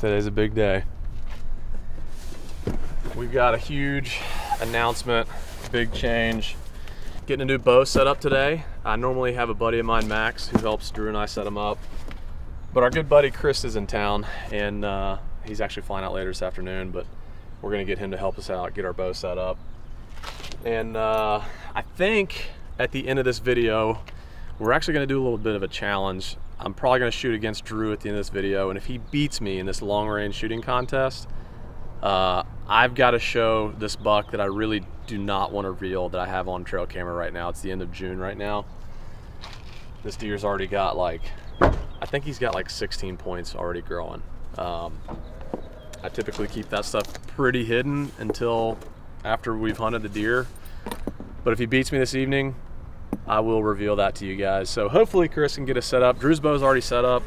Today's a big day. We've got a huge announcement, big change. Getting a new bow set up today. I normally have a buddy of mine, Max, who helps Drew and I set them up. But our good buddy Chris is in town, and he's actually flying out later this afternoon, but we're gonna get him to help us out, get our bow set up. And I think at the end of this video, we're actually gonna do a little bit of a challenge. I'm probably gonna shoot against Drew at the end of this video, and if he beats me in this long range shooting contest, I've got to show this buck that I really do not want to reveal that I have on trail camera right now. It's the end of June right now. This deer's already got like, I think he's got like 16 points already growing. I typically keep that stuff pretty hidden until after we've hunted the deer. But if he beats me this evening, I will reveal that to you guys. So hopefully Chris can get us set up. Drew's bow's already set up.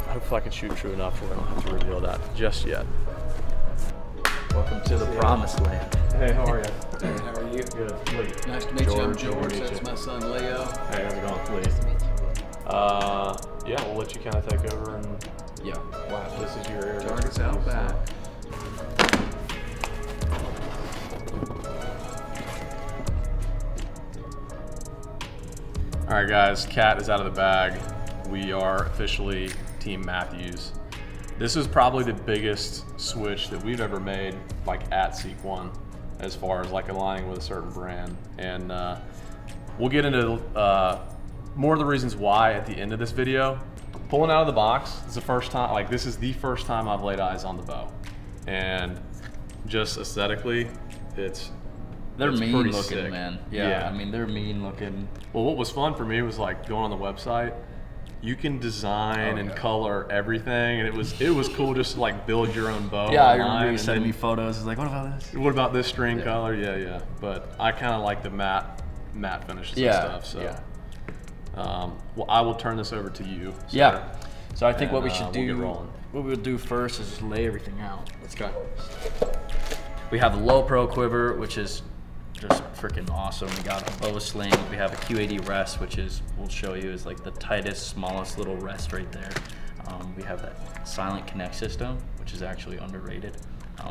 Hopefully I can shoot true enough where I don't have to reveal that just yet. Welcome to the promised land. Hey, how are you? Hey, how are you? Good. Lee. Nice to meet you. I'm George. Meet That's you. my son Leo. Hey, how's it going? Lee. Yeah, we'll let you kind of take over, and Yeah. wow, this is your area. Target's out back. All right, guys, cat is out of the bag. We are officially Team Matthews. This is probably the biggest switch that we've ever made, like at Seek One, as far as like aligning with a certain brand. And we'll get into more of the reasons why at the end of this video. Pulling out of the box is the first time, like this is the first time I've laid eyes on the bow. And just aesthetically, They're it's mean pretty looking, sick. man. Yeah, I mean, they're mean looking. Well, what was fun for me was like going on the website. You can design and color everything, and it was cool just to like build your own bow. Yeah, I online, remember you and sending then, me photos. It's like, what about this? what about this string color? Yeah. But I kind of like the matte finishes and stuff. So, well, I will turn this over to you. Sir. Yeah. So I think what we should we'll do, get rolling. what we'll do first is just lay everything out. Let's go. We have the low pro quiver, which is just freaking awesome. We got a bow sling. We have a Q80 rest, which is, we'll show you, is like the tightest, smallest little rest right there. We have that silent connect system, which is actually underrated,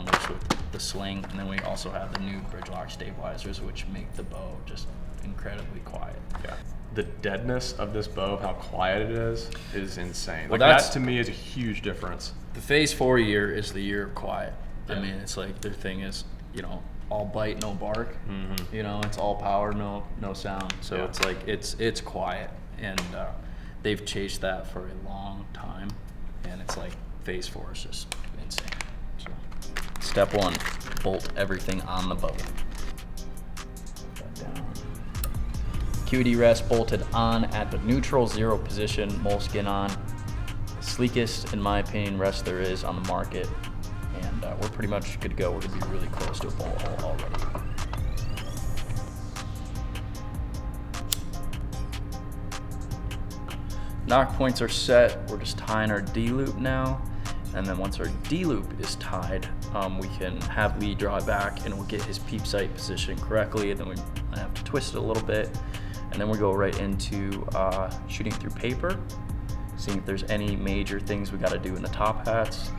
which with the sling. And then we also have the new bridge lock stabilizers, which make the bow just incredibly quiet. Yeah. The deadness of this bow, of how quiet it is insane. Well, Like that's- that to me is a huge difference. The Phase 4 year is the year of quiet. I mean, it's like their thing is, you know, all bite, no bark. You know, it's all power, no sound. So it's like it's quiet, and they've chased that for a long time, and it's like Phase 4 is just insane. So, step 1, bolt everything on the bow. Put that down. QD rest bolted on at the neutral 0 position, moleskin on. Sleekest, in my opinion, rest there is on the market. And we're pretty much good to go. We're gonna be really close to a bullet hole already. Knock points are set. We're just tying our D-loop now. And then once our D-loop is tied, we can have Lee draw it back and we'll get his peep sight position correctly. And then we have to twist it a little bit. And then we go right into shooting through paper, seeing if there's any major things we gotta do in the top hats.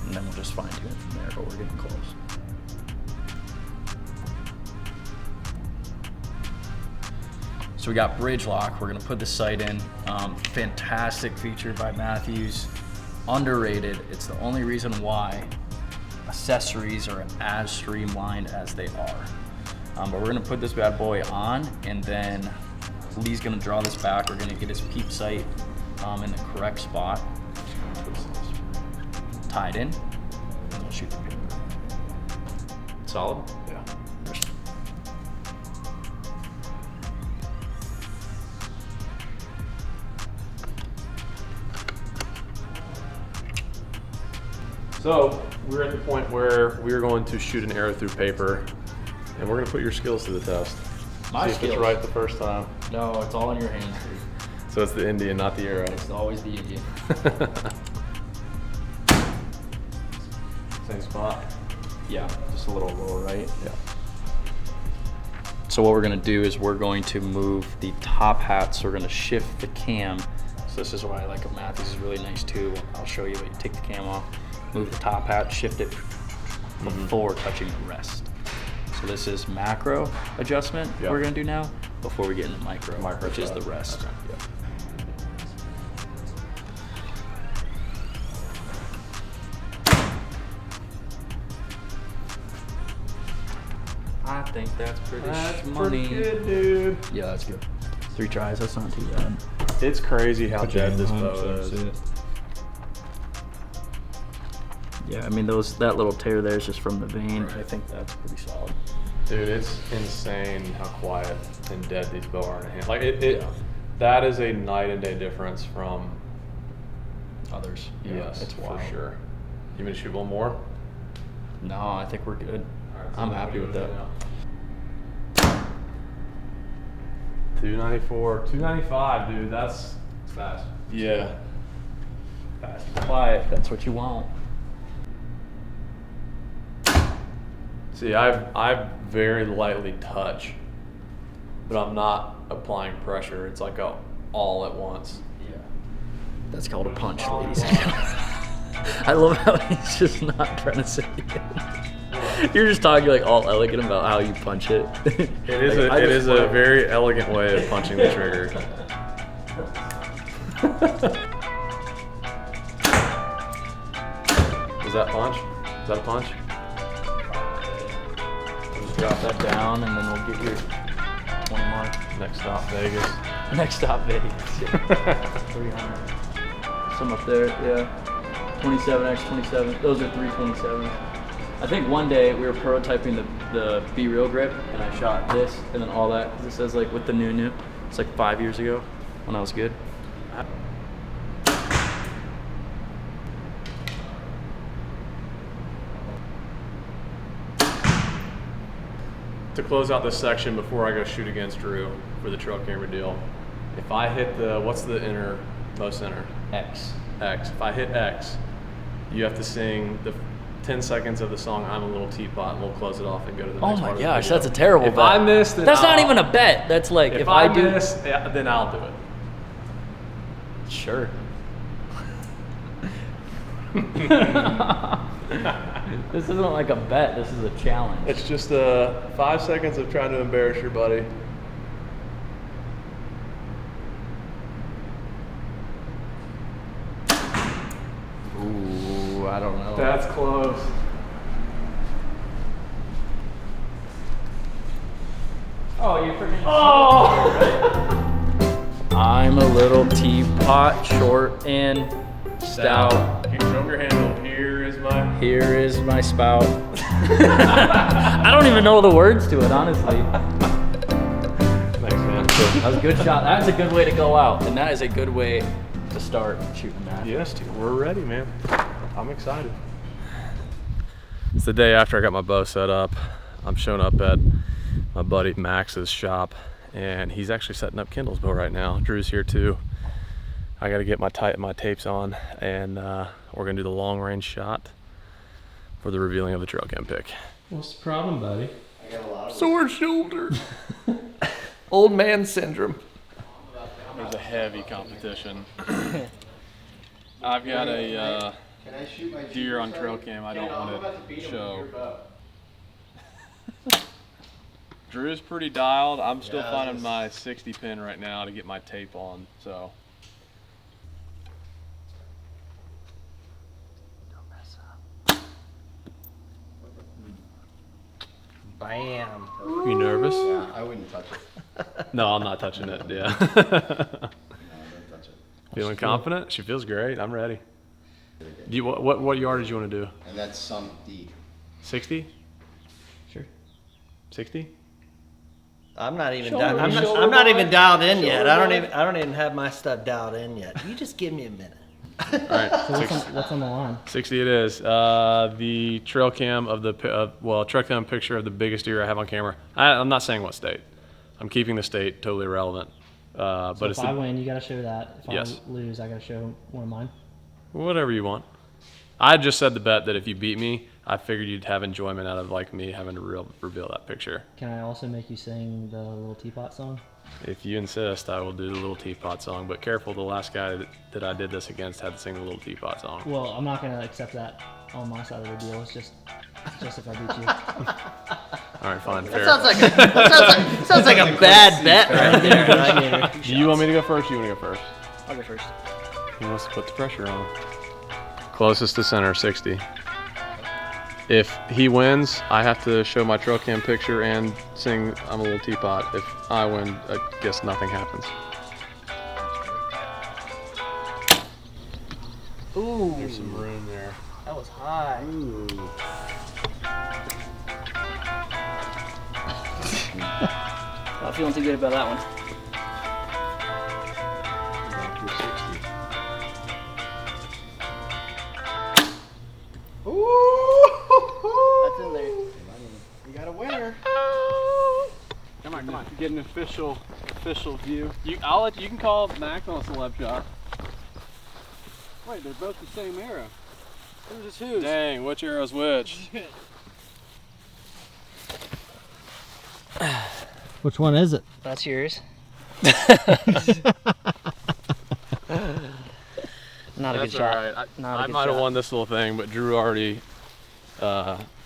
And then we'll just fine tune it from there, but we're getting close. So we got bridge lock. We're gonna put the sight in. Fantastic feature by Matthews. Underrated. It's the only reason why accessories are as streamlined as they are. But we're gonna put this bad boy on, and then Lee's gonna draw this back. We're gonna get his peep sight in the correct spot. Tied in, and we'll shoot the paper. Solid? Yeah. So we're at the point where we're going to shoot an arrow through paper, and we're going to put your skills to the test. My See if skills? it's right the first time. No, it's all in your hands. So it's the Indian, not the arrow. It's always the Indian. Same spot. Yeah, just a little lower right. Yeah. So what we're gonna do is we're going to move the top hat, so we're gonna shift the cam So this is why I like a Matthews is really nice too. I'll show you, but you take the cam off, move the top hat, shift it before touching the rest. So this is macro adjustment we're gonna do now before we get into micro which is the rest. Okay. Yep. I think that's pretty Pretty good, dude. Yeah, that's good. 3 tries, that's not too bad. It's crazy how dead this bow is. Yeah, I mean that little tear there is just from the vein. I think that's pretty solid. Dude, it's insane how quiet and dead these bow are in a hand. Like that is a night and day difference from Others. yes, it's for wild. sure. You want me to shoot one more? No, I think we're good. I'm happy with that. 294, 295, dude. That's fast. Yeah. Fast and quiet. That's what you want. See, I very lightly touch, but I'm not applying pressure. It's like all at once. Yeah. That's called a punch, ladies and gentlemen. I love how he's just not trying to say it. You're just talking like all elegant about how you punch it. It is a very elegant way of punching the trigger. Was that punch? Is that a punch? Just drop that down and then we'll get your 20 mark. Next stop, Vegas. Next stop, Vegas. 300. Some up there, yeah. 27x 27. Those are 327s. I think one day we were prototyping the Be Real grip, and I shot this and then all that. This says like with the new. It's like 5 years ago when I was good. To close out this section before I go shoot against Drew for the trail camera deal, if I hit what's the most inner? X. X. If I hit X, you have to sing the 10 seconds of the song "I'm a Little Teapot," and we'll close it off and go to the next Oh part my of the gosh, video. that's a terrible If bet. I miss, then that's not I'll- even a bet. That's like If I I do. miss, yeah, then I'll do it. Sure. This isn't like a bet. This is a challenge. It's just 5 seconds of trying to embarrass your buddy. Ooh, I don't know. That's close. Oh, you freaking. Oh! I'm a little teapot, short and stout. Here, show 'em your handle. Here is my spout. I don't even know the words to it, honestly. Thanks, man. That was a good shot. That's a good way to go out, and that is a good way to start shooting that. Yes, dude, we're ready, man. I'm excited. It's the day after I got my bow set up. I'm showing up at my buddy Max's shop, and he's actually setting up Kendall's bow right now. Drew's here too. I got to get my tapes on, and we're gonna do the long range shot for the revealing of the trail cam pick. What's the problem, buddy? I got a lot of Sore shoulder. Old man syndrome. There's a heavy competition. I've got a Can I shoot my deer on trail cam I don't want to show. Drew's pretty dialed. I'm still finding my 60 pin right now to get my tape on, so. Bam. You nervous? Yeah, I wouldn't touch it. No, I'm not touching it. Yeah. No, don't touch it. Feeling confident? She feels great. I'm ready. Do you, what yardage you want to do? And that's sunk deep. 60? Sure. 60? I'm not even Shoulder, I'm shoulder not boy. even dialed in yet. Shoulder I don't even have my stuff dialed in yet. You just give me a minute. All right. What's on the line? 60 it is. The trail cam of trail cam picture of the biggest deer I have on camera. I'm not saying what state. I'm keeping the state totally irrelevant. But So it's if I win, you gotta show that. If Yes. I lose, I gotta show one of mine. whatever you want. I just said the bet that if you beat me, I figured you'd have enjoyment out of like me having to reveal that picture. Can I also make you sing the little teapot song? If you insist, I will do the Little Teapot song, but careful, the last guy that I did this against had to sing the Little Teapot song. Well, I'm not gonna accept that on my side of the deal. It's just if I beat you. All right, fine, fair. Sounds like a bad bet right there. Do you want me to go first or you want to go first? I'll go first. He wants to put the pressure on. Closest to center, 60. If he wins, I have to show my trail cam picture and sing I'm a Little Teapot. If I win, I guess nothing happens. Ooh, There's some room there. that was high. Ooh. Not feeling too good about that one. That's in there. You got a winner. Come on. Get an official view. You can call Max on a celeb shot. Wait, they're both the same arrow. Who's is whose? Dang, which arrow's which? Which one is it? That's yours. Not a good shot. All right. Not a I good might have shot. won this little thing, but Drew already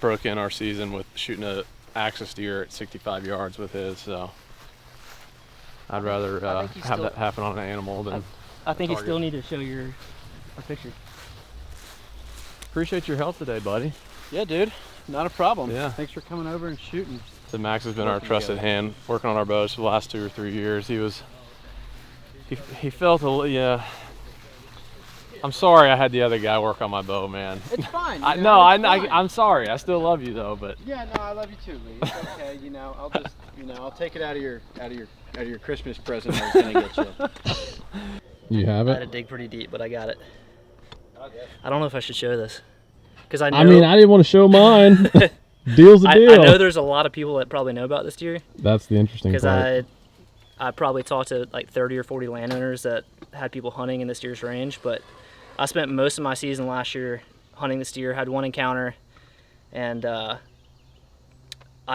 broke in our season with shooting a axis deer at 65 yards with his, so I'd rather have that happen on an animal than. I think you target. still need to show a picture. Appreciate your help today, buddy. Yeah, dude. Not a problem. Yeah. Thanks for coming over and shooting. So Max has been our trusted hand working on our bows for the last 2 or 3 years. He felt yeah. I'm sorry I had the other guy work on my bow, man. It's fine. I'm sorry. I still love you though, but Yeah, no, I love you too, Lee. It's okay. I'll just, I'll take it out of your Christmas present I was gonna get you. you have I had to dig pretty deep, but I got it. I don't know if I should show this because I know. I mean, I didn't want to show mine. Deal's a deal. I know there's a lot of people that probably know about this deer That's the interesting part. because I probably talked to like 30 or 40 landowners that had people hunting in this deer's range, but I spent most of my season last year hunting this deer, had one encounter, and I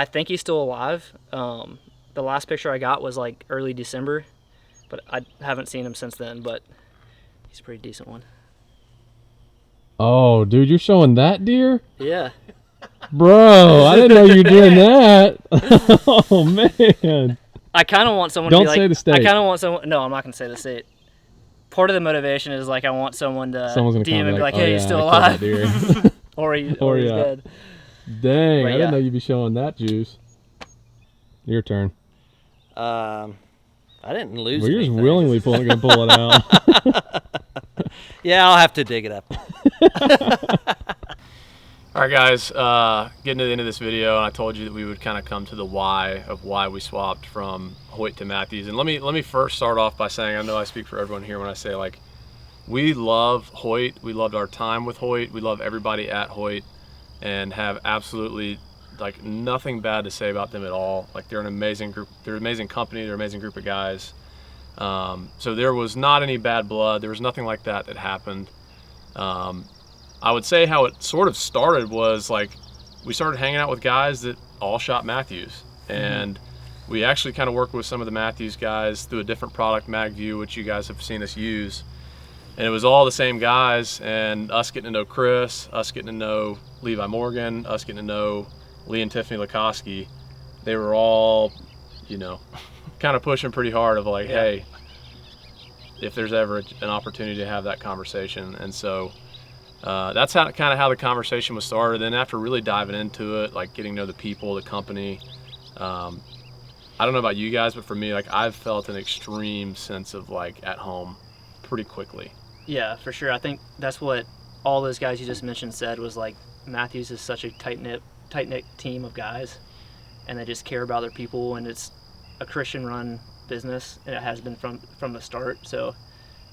think he's still alive. The last picture I got was like early December, but I haven't seen him since then, but he's a pretty decent one. Oh, dude, you're showing that deer? Yeah. Bro, I didn't know you were doing that. Oh, man. I kind of want someone Don't to be like, say the state. I kind of want someone, no, I'm not going to say the state. Part of the motivation is like I want someone to Someone's gonna DM come and be like, oh, hey, yeah, he's still I killed alive. that deer. or he's yeah. dead. Dang, But I yeah. didn't know you'd be showing that juice. Your turn. I didn't lose. Well, you're just anything. willingly gonna pull it out. Yeah, I'll have to dig it up. All right, guys, getting to the end of this video, and I told you that we would kind of come to the why of why we swapped from Hoyt to Matthews. And let me first start off by saying, I know I speak for everyone here when I say, like, we love Hoyt. We loved our time with Hoyt. We love everybody at Hoyt and have absolutely, like, nothing bad to say about them at all. Like, they're an amazing group. They're an amazing company. They're an amazing group of guys. So there was not any bad blood. There was nothing like that happened. I would say how it sort of started was like we started hanging out with guys that all shot Matthews, and we actually kind of worked with some of the Matthews guys through a different product, MagView, which you guys have seen us use, and it was all the same guys, and us getting to know Chris, us getting to know Levi Morgan, us getting to know Lee and Tiffany Lukoski. They were all, kind of pushing pretty hard of like, hey, if there's ever an opportunity to have that conversation. And so that's kind of how the conversation was started. Then after really diving into it, like getting to know the people, the company, I don't know about you guys, but for me, like I've felt an extreme sense of like at home pretty quickly. Yeah, for sure. I think that's what all those guys you just mentioned said was like Matthews is such a tight-knit team of guys, and they just care about their people, and it's a Christian-run business, and it has been from the start. So,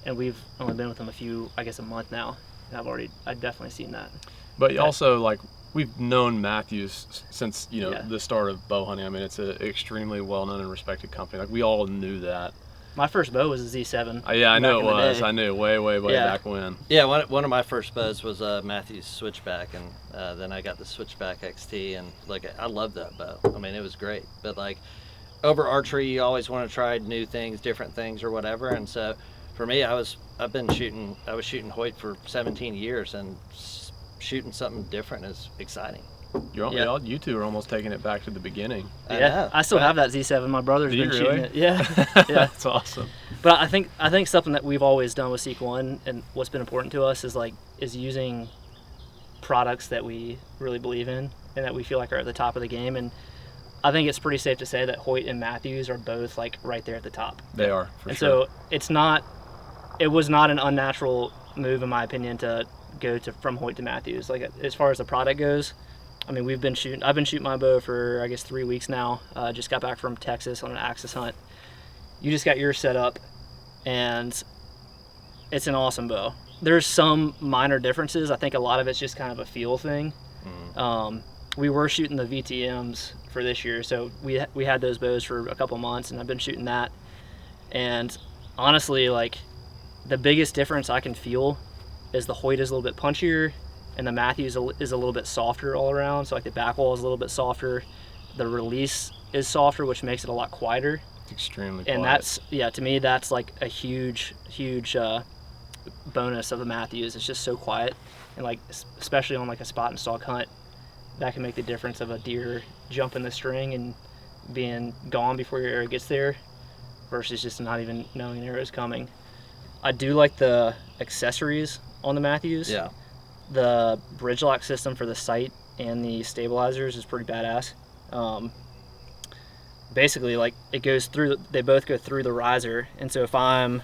and we've only been with them a month now, and I've definitely seen that. But also, like, we've known Matthews since the start of bow hunting. I mean, it's an extremely well-known and respected company. Like, we all knew that. My first bow was a Z7. Yeah, I know it back in the was. day. I knew way Yeah. back when. Yeah, one of my first bows was Matthew's Switchback, and then I got the Switchback XT, and like I love that bow. I mean, it was great. But like over archery, you always want to try new things, different things, or whatever. And so for me, I was shooting Hoyt for 17 years, and shooting something different is exciting. Yeah. You two are almost taking it back to the beginning. I Yeah, know, I still right? have that Z7. My brother's Do you been shooting really? it. Yeah, yeah. That's awesome. But I think something that we've always done with Seek One and what's been important to us is using products that we really believe in and that we feel like are at the top of the game. And I think it's pretty safe to say that Hoyt and Matthews are both like right there at the top. They are, for And sure. so it was not an unnatural move in my opinion to go from Hoyt to Matthews. Like as far as the product goes, I mean I've been shooting my bow for I guess 3 weeks now. Just got back from Texas on an axis hunt. You just got yours set up, and it's an awesome bow. There's some minor differences. I think a lot of it's just kind of a feel thing. We were shooting the VTMs for this year, so we had those bows for a couple months, and I've been shooting that. And honestly, like the biggest difference I can feel is the Hoyt is a little bit punchier, and the Matthews is a little bit softer all around. So like the back wall is a little bit softer, the release is softer, which makes it a lot quieter. It's extremely quiet. And that's, to me, that's like a huge bonus of the Matthews. It's just so quiet, and like especially on like a spot and stalk hunt, that can make the difference of a deer jumping the string and being gone before your arrow gets there versus just not even knowing an arrow is coming. I do like the accessories on the Matthews. Yeah. The bridge lock system for the sight and the stabilizers is pretty badass. Basically, like they both go through the riser, and so if I'm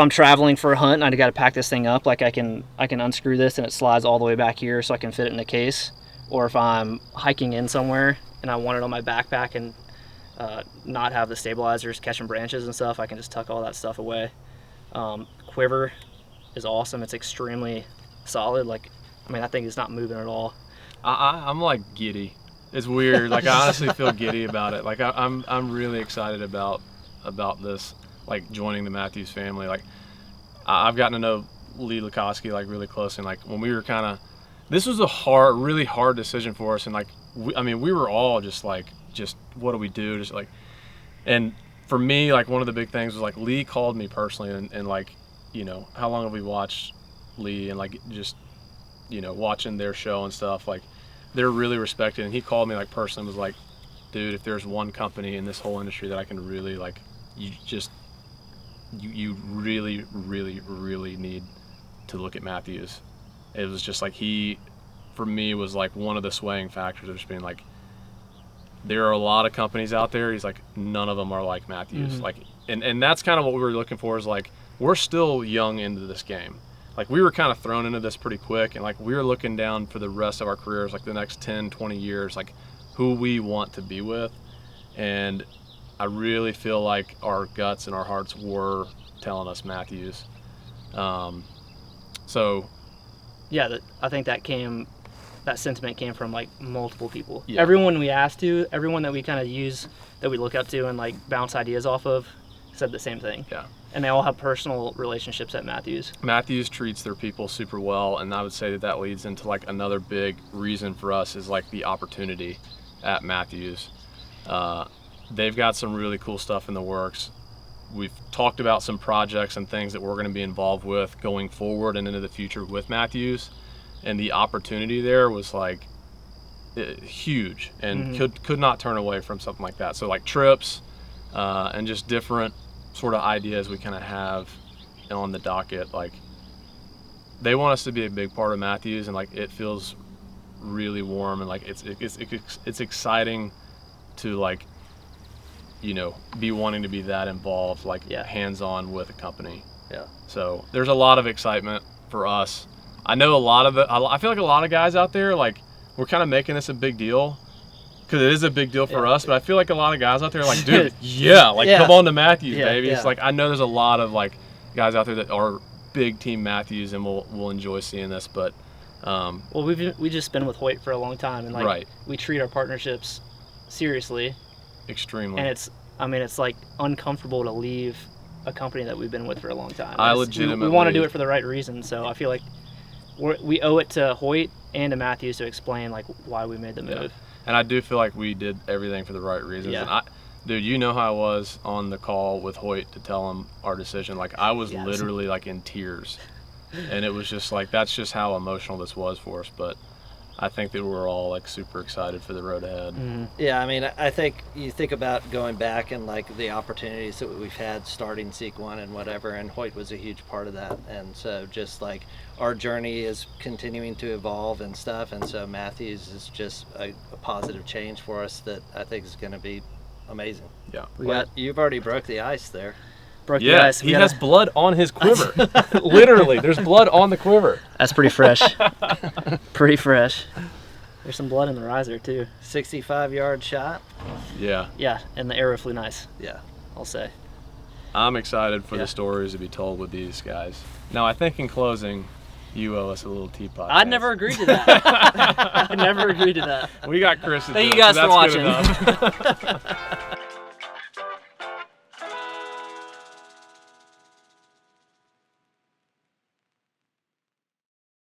traveling for a hunt and I got to pack this thing up, like I can unscrew this and it slides all the way back here so I can fit it in the case. Or if I'm hiking in somewhere and I want it on my backpack and not have the stabilizers catching branches and stuff, I can just tuck all that stuff away. Quiver is awesome. It's extremely solid. Like, I mean, that thing is not moving at all. I'm like giddy. It's weird. Like I honestly feel giddy about it. Like I'm really excited about this. Like joining the Matthews family. Like I've gotten to know Lee Lukoski like really close, and like when we were this was a really hard decision for us, and like we were all just what do we do? Just like, and for me, like one of the big things was like Lee called me personally, and like, you know, how long have we watched Lee and like just, you know, watching their show and stuff, like they're really respected, and he called me like personally and was like, dude, if there's one company in this whole industry that I can really like, you really need to look at Matthews. It was just like he, for me, was like one of the swaying factors of just being like, there are a lot of companies out there. He's like, none of them are like Matthews. Mm-hmm. Like, and that's kind of what we were looking for, is like, we're still young into this game. Like we were kind of thrown into this pretty quick, and like we were looking down for the rest of our careers, like the next 10, 20 years, like who we want to be with. And I really feel like our guts and our hearts were telling us Matthews. So Yeah, I think that sentiment came from like multiple people. Yeah. Everyone we asked to, everyone that we kind of use, that we look up to and like bounce ideas off of, said the same thing. yeah, And they all have personal relationships at Matthews. Matthews treats their people super well, and I would say that leads into like another big reason for us is like the opportunity at Matthews. They've got some really cool stuff in the works. We've talked about some projects and things that we're going to be involved with going forward and into the future with Matthews, and the opportunity there was like huge, and could not turn away from something like that. So like trips and just different sort of ideas we kind of have on the docket. Like they want us to be a big part of Matthews, and like it feels really warm, and like it's exciting to like, you know, be wanting to be that involved, like hands-on with a company. Yeah. So there's a lot of excitement for us. I know I feel like a lot of guys out there, like we're kind of making this a big deal because it is a big deal for us, but I feel like a lot of guys out there are like, dude, come on to Matthews, baby. It's like, I know there's a lot of like guys out there that are big team Matthews and will enjoy seeing this, but Well, we just been with Hoyt for a long time, and like we treat our partnerships seriously, extremely. and I mean, it's like uncomfortable to leave a company that we've been with for a long time. I We legitimately want to do it for the right reasons, so I feel like we owe it to Hoyt and to Matthews to explain like why we made the move. And I do feel like we did everything for the right reasons. Yeah. And dude, you know how I was on the call with Hoyt to tell him our decision. Like, I was literally like in tears. And it was just like, that's just how emotional this was for us. But I think that we're all like super excited for the road ahead. Mm-hmm. Yeah, I mean, I think you think about going back and like the opportunities that we've had starting Seek One and whatever, and Hoyt was a huge part of that. And so just like our journey is continuing to evolve and stuff, and so Matthews is just a positive change for us that I think is going to be amazing. Yeah. You've already broke the ice there. Broke the Yeah, ice. he has blood on his quiver. Literally, there's blood on the quiver. That's pretty fresh. Pretty fresh. There's some blood in the riser too. 65-yard shot. Yeah. Yeah, and the arrow flew nice, Yeah. I'll say. I'm excited for Yeah. the stories to be told with these guys. Now, I think in closing, you owe us a little teapot. I'd never agreed to that. I never agreed to that. We got Chris. Thank you guys for that's good watching. enough.